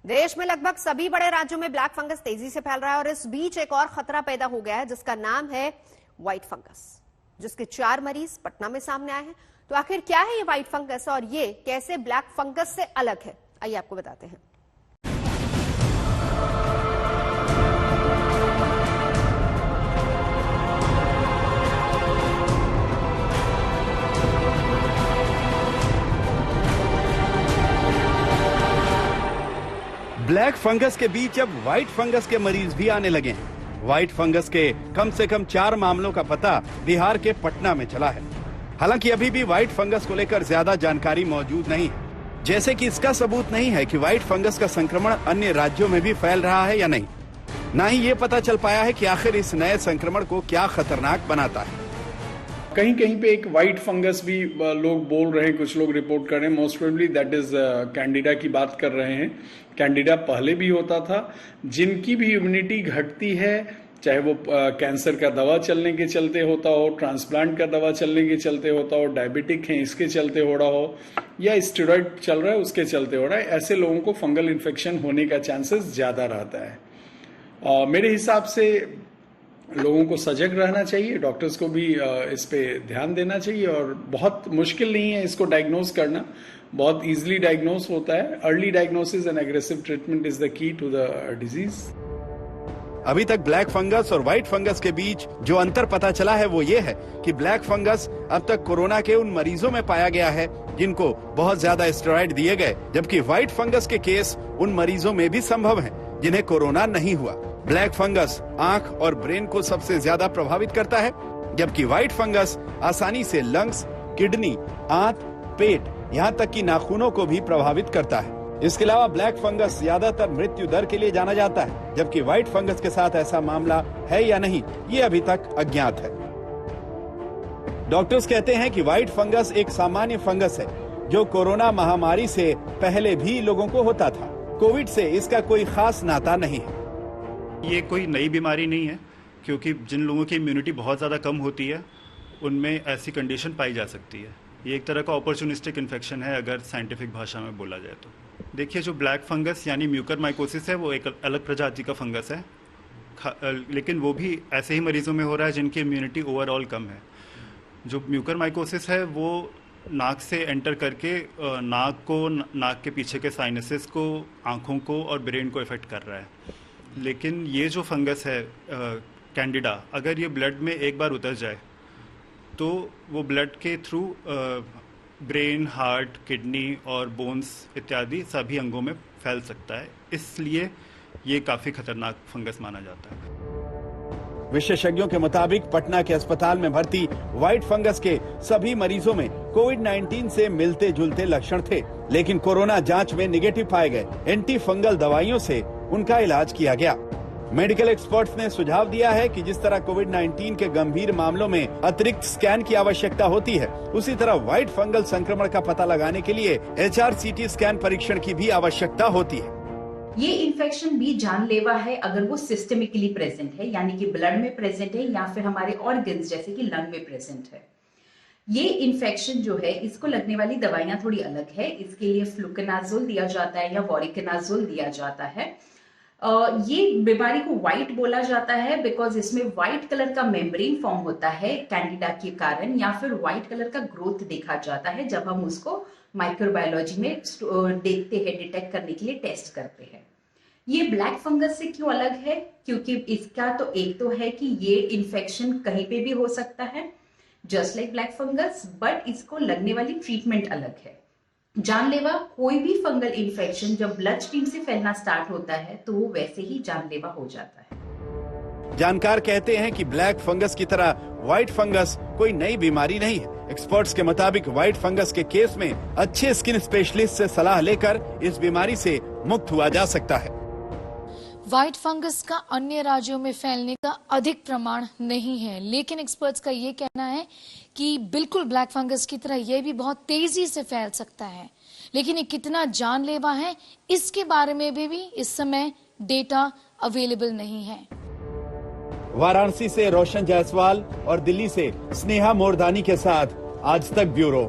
देश में लगभग सभी बड़े राज्यों में ब्लैक फंगस तेजी से फैल रहा है और इस बीच एक और खतरा पैदा हो गया है जिसका नाम है व्हाइट फंगस, जिसके 4 मरीज पटना में सामने आए हैं। तो आखिर क्या है ये व्हाइट फंगस और ये कैसे ब्लैक फंगस से अलग है, आइए आपको बताते हैं। ब्लैक फंगस के बीच अब व्हाइट फंगस के मरीज भी आने लगे हैं। व्हाइट फंगस के कम से कम 4 मामलों का पता बिहार के पटना में चला है। हालांकि अभी भी व्हाइट फंगस को लेकर ज्यादा जानकारी मौजूद नहीं है, जैसे कि इसका सबूत नहीं है कि व्हाइट फंगस का संक्रमण अन्य राज्यों में भी फैल रहा है या नहीं। ना ही ये पता चल पाया है कि आखिर इस नए संक्रमण को क्या खतरनाक बनाता है। कहीं कहीं पे एक व्हाइट फंगस भी लोग बोल रहे हैं, कुछ लोग रिपोर्ट कर रहे हैं। Most probably that is Candida की बात कर रहे हैं। कैंडिडा पहले भी होता था। जिनकी भी इम्यूनिटी घटती है, चाहे वो कैंसर का दवा चलने के चलते होता हो, ट्रांसप्लांट का दवा चलने के चलते होता हो, डायबिटिक है इसके चलते हो रहा हो, या स्टेरॉइड चल रहा है उसके चलते हो रहा है, ऐसे लोगों को फंगल इन्फेक्शन होने का चांसेस ज्यादा रहता है। मेरे हिसाब से लोगों को सजग रहना चाहिए, डॉक्टर्स को भी इस पे ध्यान देना चाहिए। और बहुत मुश्किल नहीं है इसको डायग्नोज करना, बहुत इजीली डायग्नोज होता है। Early diagnosis and aggressive treatment is the key to the disease. अभी तक ब्लैक फंगस और व्हाइट फंगस के बीच जो अंतर पता चला है वो ये है कि ब्लैक फंगस अब तक कोरोना के उन मरीजों में पाया गया है जिनको बहुत ज्यादा स्टेरॉइड दिए गए, जबकि व्हाइट फंगस के केस उन मरीजों में भी संभव हैं जिन्हें कोरोना नहीं हुआ। ब्लैक फंगस आंख और ब्रेन को सबसे ज्यादा प्रभावित करता है, जबकि व्हाइट फंगस आसानी से लंग्स, किडनी, आंत, पेट, यहाँ तक कि नाखूनों को भी प्रभावित करता है। इसके अलावा ब्लैक फंगस ज्यादातर मृत्यु दर के लिए जाना जाता है, जबकि व्हाइट फंगस के साथ ऐसा मामला है या नहीं ये अभी तक अज्ञात है। डॉक्टर्स कहते हैं कि व्हाइट फंगस एक सामान्य फंगस है जो कोरोना महामारी से पहले भी लोगों को होता था। कोविड से इसका कोई खास नाता नहीं है। ये कोई नई बीमारी नहीं है, क्योंकि जिन लोगों की इम्यूनिटी बहुत ज़्यादा कम होती है उनमें ऐसी कंडीशन पाई जा सकती है। ये एक तरह का अपॉर्चुनिस्टिक इन्फेक्शन है अगर साइंटिफिक भाषा में बोला जाए तो। देखिए, जो ब्लैक फंगस यानी म्यूकरमाइकोसिस है वो एक अलग प्रजाति का फंगस है, लेकिन वो भी ऐसे ही मरीजों में हो रहा है जिनकी इम्यूनिटी ओवरऑल कम है। जो म्यूकरमाइकोसिस है वो नाक से एंटर करके नाक के पीछे के साइनसेस को, आँखों को और ब्रेन को इफेक्ट कर रहा है। लेकिन ये जो फंगस है कैंडिडा, अगर ये ब्लड में एक बार उतर जाए तो वो ब्लड के थ्रू ब्रेन, हार्ट, किडनी और बोन्स इत्यादि सभी अंगों में फैल सकता है। इसलिए ये काफ़ी खतरनाक फंगस माना जाता है। विशेषज्ञों के मुताबिक पटना के अस्पताल में भर्ती व्हाइट फंगस के सभी मरीजों में कोविड-19 से मिलते जुलते लक्षण थे, लेकिन कोरोना जांच में निगेटिव पाए गए। एंटी फंगल दवाइयों से उनका इलाज किया गया। मेडिकल एक्सपर्ट्स ने सुझाव दिया है कि जिस तरह कोविड-19 के गंभीर मामलों में अतिरिक्त स्कैन की आवश्यकता होती है, उसी तरह व्हाइट फंगल संक्रमण का पता लगाने के लिए HRCT स्कैन परीक्षण की भी आवश्यकता होती है। ये इन्फेक्शन भी जानलेवा है अगर वो सिस्टमिकली प्रेजेंट है, यानी कि ब्लड में प्रेजेंट है या फिर हमारे ऑर्गन्स जैसे कि लंग में प्रेजेंट है। ये इन्फेक्शन जो है, इसको लगने वाली दवाइयां थोड़ी अलग है। इसके लिए फ्लुकोनाजोल दिया जाता है या वोरिकोनाजोल दिया जाता है। ये बीमारी को व्हाइट बोला जाता है बिकॉज इसमें व्हाइट कलर का मेम्ब्रेन फॉर्म होता है कैंडिडा के कारण, या फिर व्हाइट कलर का ग्रोथ देखा जाता है जब हम उसको माइक्रोबायोलॉजी में देखते हैं, डिटेक्ट करने के लिए टेस्ट करते हैं। ये ब्लैक फंगस से क्यों अलग है? क्योंकि इसका तो एक तो है कि ये इन्फेक्शन कहीं पे भी हो सकता है just like black fungus, but इसको लगने वाली ट्रीटमेंट अलग है। जानलेवा कोई भी फंगल इन्फेक्शन जब ब्लड स्ट्रीम से फैलना स्टार्ट होता है तो वो वैसे ही जानलेवा हो जाता है। जानकार कहते हैं कि ब्लैक फंगस की तरह व्हाइट फंगस कोई नई बीमारी नहीं है। एक्सपर्ट्स के मुताबिक व्हाइट फंगस के केस में अच्छे स्किन स्पेशलिस्ट से सलाह लेकर इस बीमारी से मुक्त हुआ जा सकता है। व्हाइट फंगस का अन्य राज्यों में फैलने का अधिक प्रमाण नहीं है, लेकिन एक्सपर्ट्स का ये कहना है कि बिल्कुल ब्लैक फंगस की तरह ये भी बहुत तेजी से फैल सकता है। लेकिन ये कितना जानलेवा है इसके बारे में भी इस समय डेटा अवेलेबल नहीं है। वाराणसी से रोशन जायसवाल और दिल्ली से स्नेहा मोरदानी के साथ आज तक ब्यूरो।